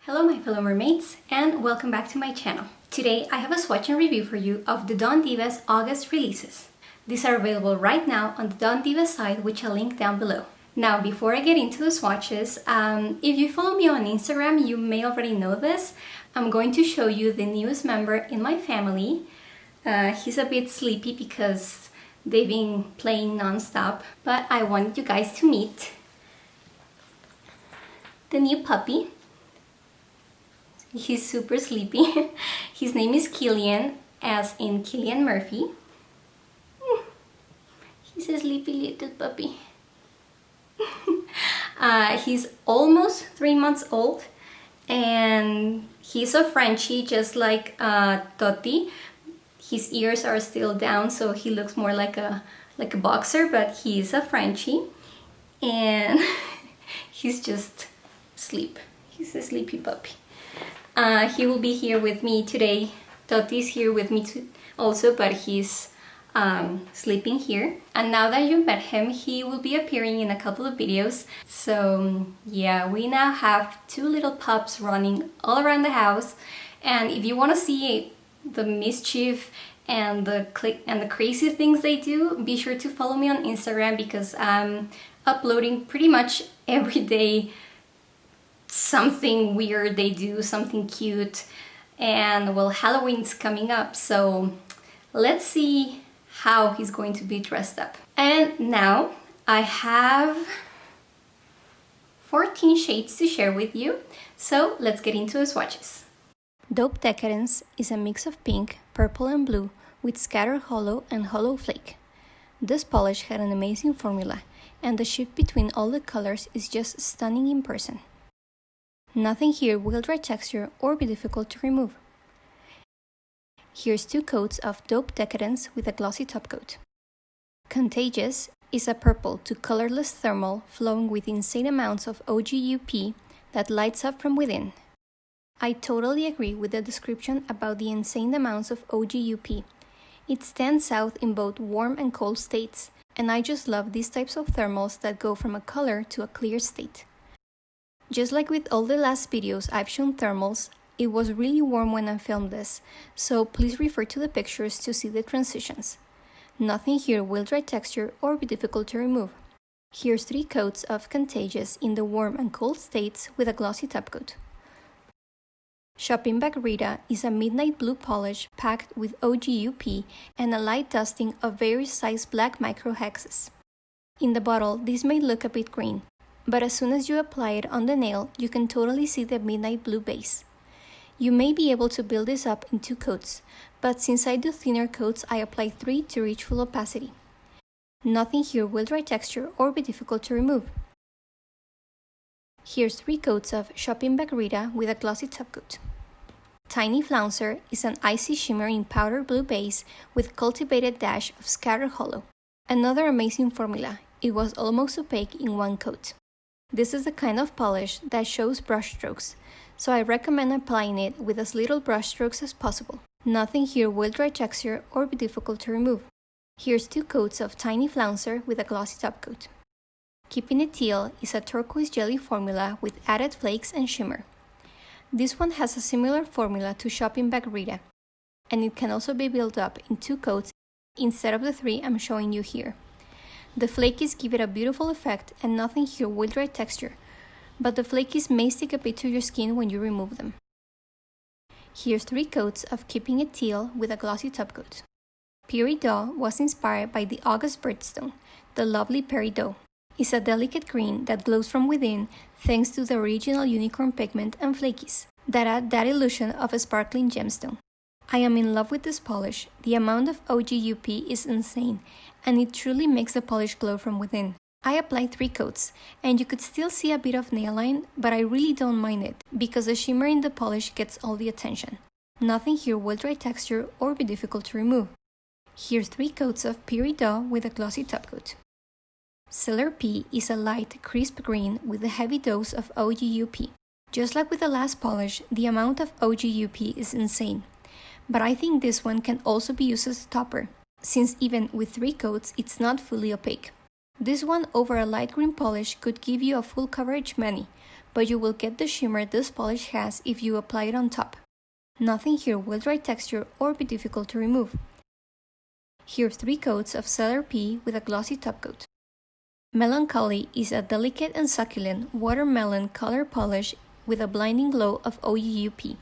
Hello my fellow mermaids and welcome back to my channel. Today I have a swatch and review for you of the Don Deeva's August releases. These are available right now on the Don Deeva site, which I'll link down below. Now before I get into the swatches, if you follow me on Instagram you may already know this. I'm going to show you the newest member in my family. He's a bit sleepy because they've been playing non-stop, but I wanted you guys to meet the new puppy. He's super sleepy. His name is Killian, as in Cillian Murphy. He's a sleepy little puppy. He's almost 3 months old and he's a Frenchie just like Totti. His ears are still down, so he looks more like a boxer, but he's a Frenchie and he's just asleep. He's a sleepy puppy. He will be here with me today. Totti's here with me too, also, but he's sleeping here. And now that you've met him, he will be appearing in a couple of videos. So yeah, we now have two little pups running all around the house. And if you want to see the mischief and the crazy things they do, be sure to follow me on Instagram, because I'm uploading pretty much every day something weird they do, something cute. And well, Halloween's coming up, so let's see how he's going to be dressed up. And now I have 14 shades to share with you, so let's get into the swatches. Dope Decadence is a mix of pink, purple and blue with scattered hollow and hollow flake. This polish had an amazing formula, and the shift between all the colors is just stunning in person. Nothing here will dry texture or be difficult to remove. Here's 2 coats of Dope Decadence with a glossy top coat. Contagious is a purple to colorless thermal flowing with insane amounts of OGUP that lights up from within. I totally agree with the description about the insane amounts of OGUP. It stands out in both warm and cold states, and I just love these types of thermals that go from a color to a clear state. Just like with all the last videos I've shown thermals, it was really warm when I filmed this, so please refer to the pictures to see the transitions. Nothing here will dry texture or be difficult to remove. Here's 3 coats of Contagious in the warm and cold states with a glossy top coat. Shopping Bag RITA is a midnight blue polish packed with OGUP and a light dusting of various size black microhexes. In the bottle, this may look a bit green, but as soon as you apply it on the nail, you can totally see the midnight blue base. You may be able to build this up in 2 coats, but since I do thinner coats, I apply 3 to reach full opacity. Nothing here will dry texture or be difficult to remove. Here's 3 coats of Shopping Bag RITA with a glossy top coat. Tiny Flouncer is an icy shimmering powder blue base with cultivated dash of scattered hollow. Another amazing formula. It was almost opaque in 1 coat. This is the kind of polish that shows brush strokes, so I recommend applying it with as little brush strokes as possible. Nothing here will dry texture or be difficult to remove. Here's 2 coats of Tiny Flouncer with a glossy top coat. Keeping It Teal is a turquoise jelly formula with added flakes and shimmer. This one has a similar formula to Shopping Bag RITA, and it can also be built up in 2 coats instead of the 3 I'm showing you here. The flakies give it a beautiful effect, and nothing here will dry texture, but the flakies may stick a bit to your skin when you remove them. Here's 3 coats of Keeping It Teal with a glossy top coat. RIDOT was inspired by the August birthstone, the lovely peridot. It's a delicate green that glows from within thanks to the original unicorn pigment and flakies that add that illusion of a sparkling gemstone. I am in love with this polish. The amount of OGUP is insane, and it truly makes the polish glow from within. I applied 3 coats, and you could still see a bit of nail line, but I really don't mind it, because the shimmer in the polish gets all the attention. Nothing here will dry texture or be difficult to remove. Here's 3 coats of RIDOT with a glossy top coat. Cellar P is a light, crisp green with a heavy dose of OGUP. Just like with the last polish, the amount of OGUP is insane. But I think this one can also be used as a topper, since even with 3 coats, it's not fully opaque. This one over a light green polish could give you a full coverage mani, but you will get the shimmer this polish has if you apply it on top. Nothing here will dry texture or be difficult to remove. Here's 3 coats of Celery Pea with a glossy top coat. MELON-CHOLY is a delicate and succulent watermelon color polish with a blinding glow of OUUP.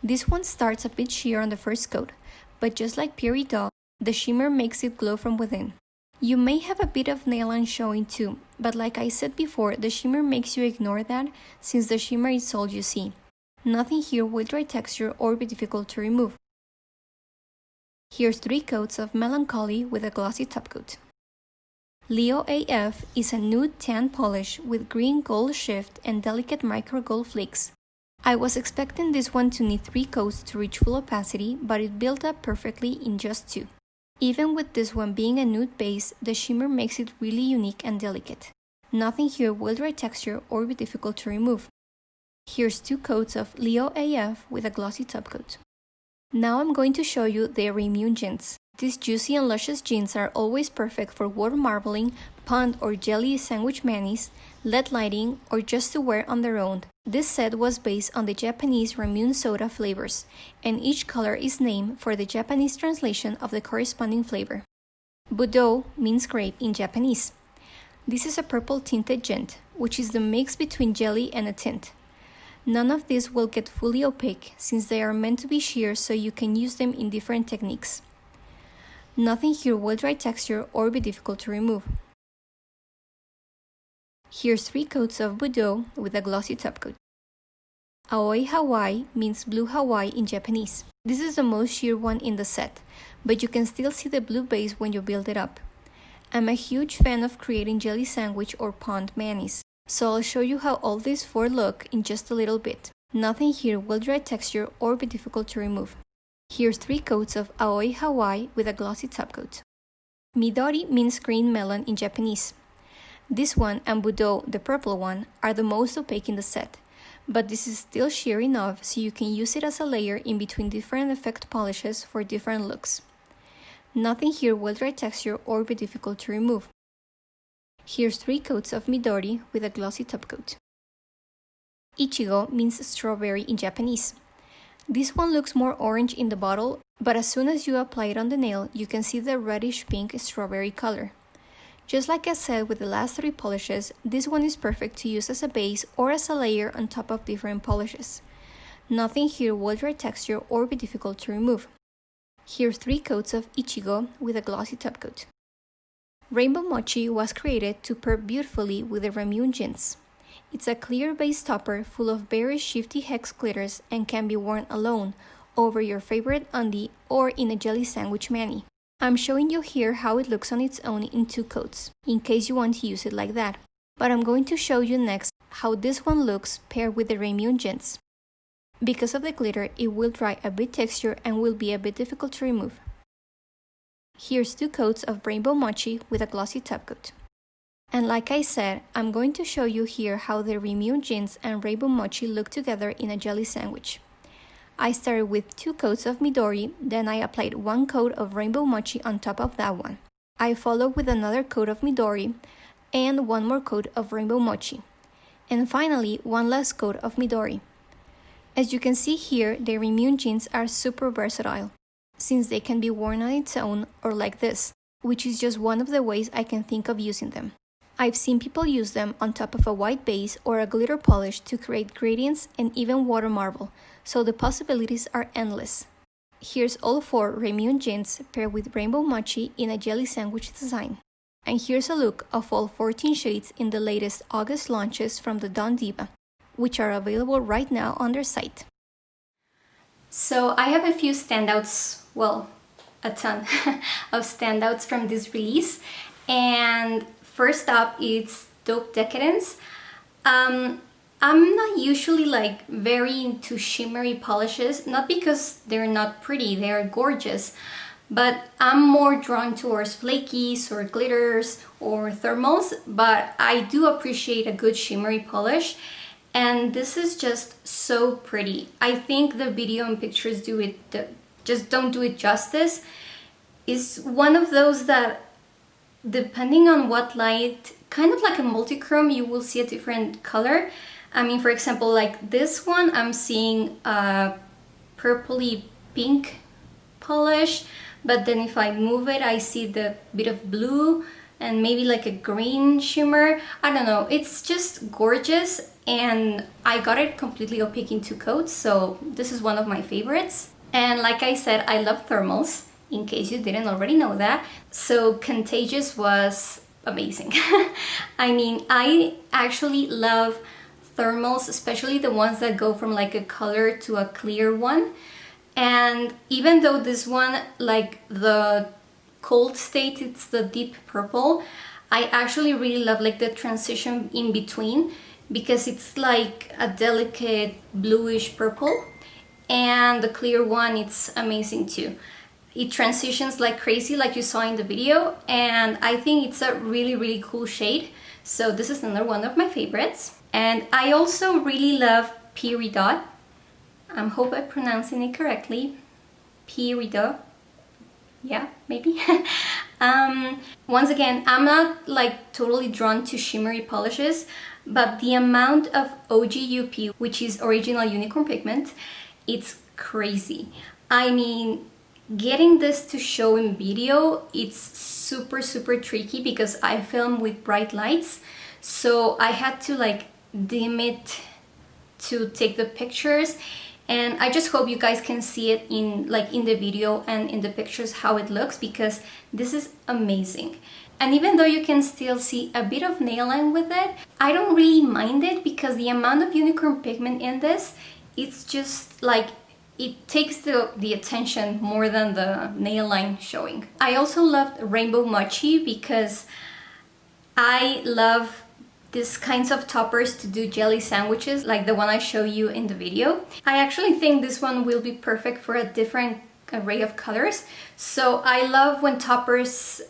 This one starts a bit sheer on the first coat, but just like RIDOT, the shimmer makes it glow from within. You may have a bit of nail-on showing too, but like I said before, the shimmer makes you ignore that since the shimmer is all you see. Nothing here will dry texture or be difficult to remove. Here's 3 coats of MELON-CHOLY with a glossy top coat. Leo AF is a nude tan polish with green gold shift and delicate micro gold flakes. I was expecting this one to need 3 coats to reach full opacity, but it built up perfectly in just 2. Even with this one being a nude base, the shimmer makes it really unique and delicate. Nothing here will dry texture or be difficult to remove. Here's 2 coats of Leo AF with a glossy top coat. Now I'm going to show you the RAMUNE JINTS. These juicy and luscious jints are always perfect for water marbling, pond or jelly sandwich manis, LED lighting, or just to wear on their own. This set was based on the Japanese RAMUNE soda flavors, and each color is named for the Japanese translation of the corresponding flavor. Mundo means grape in Japanese. This is a purple tinted jint, which is the mix between jelly and a tint. None of these will get fully opaque since they are meant to be sheer so you can use them in different techniques. Nothing here will dry texture or be difficult to remove. Here's 3 coats of Mundo with a glossy top coat. Aoi Hawaii means blue Hawaii in Japanese. This is the most sheer one in the set, but you can still see the blue base when you build it up. I'm a huge fan of creating jelly sandwich or pond manis, so I'll show you how all these 4 look in just a little bit. Nothing here will dry texture or be difficult to remove. Here's 3 coats of Aoi Hawaii with a glossy top coat. Midori means green melon in Japanese. This one and Mundo, the purple one, are the most opaque in the set, but this is still sheer enough so you can use it as a layer in between different effect polishes for different looks. Nothing here will dry texture or be difficult to remove. Here's 3 coats of Midori with a glossy top coat. Ichigo means strawberry in Japanese. This one looks more orange in the bottle, but as soon as you apply it on the nail, you can see the reddish pink strawberry color. Just like I said with the last 3 polishes, this one is perfect to use as a base or as a layer on top of different polishes. Nothing here will dry texture or be difficult to remove. Here's 3 coats of ICHIGO with a glossy top coat. Rainbow Mochi was created to pair beautifully with the RAMUNE JINTS. It's a clear base topper full of very shifty hex glitters and can be worn alone, over your favorite undie, or in a jelly sandwich mani. I'm showing you here how it looks on its own in 2 coats, in case you want to use it like that. But I'm going to show you next how this one looks paired with the RAMUNE JINTS. Because of the glitter, it will dry a bit texture and will be a bit difficult to remove. Here's 2 coats of Rainbow Mochi with a glossy top coat. And like I said, I'm going to show you here how the RAMUNE JINTS and Rainbow Mochi look together in a jelly sandwich. I started with 2 coats of Midori, then I applied 1 coat of Rainbow Mochi on top of that one. I followed with another coat of Midori and 1 more coat of Rainbow Mochi. And finally, 1 last coat of Midori. As you can see here, the RAMUNE JINTS are super versatile, since they can be worn on its own or like this, which is just one of the ways I can think of using them. I've seen people use them on top of a white base or a glitter polish to create gradients and even water marble, so the possibilities are endless. Here's all 4 RAMUNE JINTS paired with Rainbow Mochi in a jelly sandwich design. And here's a look of all 14 shades in the latest August launches from the Don Deeva, which are available right now on their site. So I have a few standouts, well, a ton of standouts from this release. And first up, it's Dope Decadence. I'm not usually like very into shimmery polishes, not because they're not pretty, they're gorgeous, but I'm more drawn towards flakies or glitters or thermals, but I do appreciate a good shimmery polish. And this is just so pretty. I think the video and pictures just don't do it justice. It's one of those that, depending on what light, kind of like a multichrome, you will see a different color. I mean, for example, like this one, I'm seeing a purpley pink polish, but then if I move it, I see the bit of blue and maybe like a green shimmer. I don't know, it's just gorgeous, and I got it completely opaque in 2 coats, so this is one of my favorites. And like I said, I love thermals, in case you didn't already know that. So Contagious was amazing. I mean, I actually love thermals, especially the ones that go from like a color to a clear one. And even though this one, like the cold state, it's the deep purple, I actually really love like the transition in between, because it's like a delicate bluish purple, and the clear one, it's amazing too. It transitions like crazy, like you saw in the video, and I think it's a really cool shade. So this is another one of my favorites. And I also really love RIDOT. I hope I'm pronouncing it correctly. RIDOT. Yeah, maybe. Once again, I'm not like totally drawn to shimmery polishes, but the amount of OGUP, which is original unicorn pigment, it's crazy. I mean, getting this to show in video, it's super tricky because I film with bright lights, so I had to like dim it to take the pictures, and I just hope you guys can see it in the video and in the pictures how it looks, because this is amazing. And even though you can still see a bit of nail line with it, I don't really mind it, because the amount of unicorn pigment in this, it's just like, it takes the attention more than the nail line showing. I also loved Rainbow Mochi because I love these kinds of toppers to do jelly sandwiches like the one I show you in the video. I actually think this one will be perfect for a different array of colors. So I love when toppers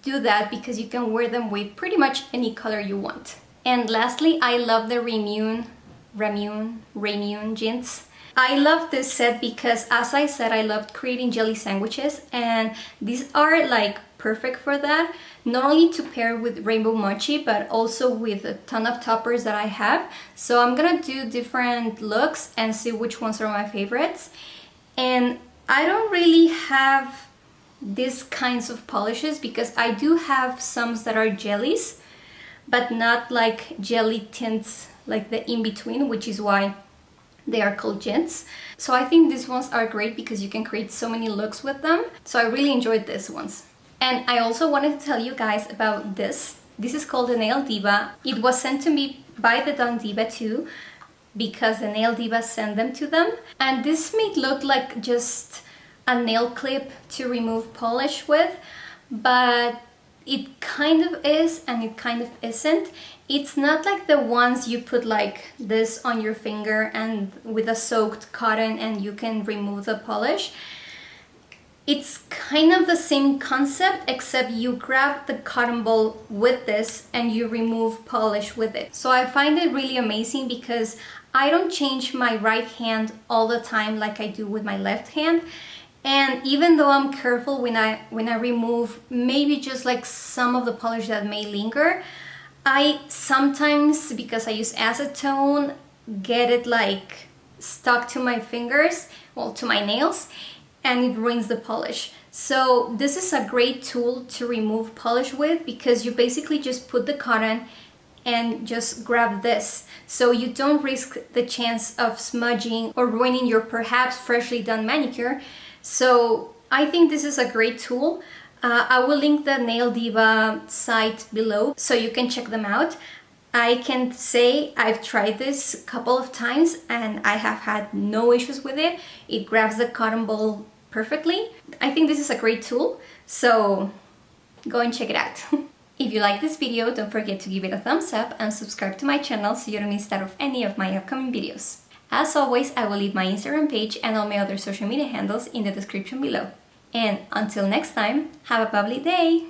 do that, because you can wear them with pretty much any color you want. And lastly, I love the RAMUNE JINTS. I love this set because, as I said, I loved creating jelly sandwiches, and these are like perfect for that. Not only to pair with Rainbow Mochi, but also with a ton of toppers that I have. So I'm gonna do different looks and see which ones are my favorites. And I don't really have these kinds of polishes, because I do have some that are jellies, but not like jelly tints, like the in-between, which is why they are called JINTS. So I think these ones are great because you can create so many looks with them. So I really enjoyed these ones. And I also wanted to tell you guys about this. This is called the Nail Diva. It was sent to me by the Don Deeva too, because the Nail Diva sent them to them. And this may look like just a nail clip to remove polish with, but it kind of is and it kind of isn't. It's not like the ones you put like this on your finger and with a soaked cotton and you can remove the polish. It's kind of the same concept, except you grab the cotton ball with this and you remove polish with it. So I find it really amazing because I don't change my right hand all the time like I do with my left hand. And even though I'm careful when I remove maybe just like some of the polish that may linger, I sometimes, because I use acetone, get it like stuck to my fingers, well, to my nails, and it ruins the polish. So this is a great tool to remove polish with, because you basically just put the cotton and just grab this, so you don't risk the chance of smudging or ruining your perhaps freshly done manicure. So I think this is a great tool. I will link the Nail Diva site below so you can check them out. I can say I've tried this a couple of times and I have had no issues with it. It grabs the cotton ball perfectly. I think this is a great tool, so go and check it out. If you like this video, don't forget to give it a thumbs up and subscribe to my channel so you don't miss out of any of my upcoming videos. As always, I will leave my Instagram page and all my other social media handles in the description below. And until next time, have a bubbly day!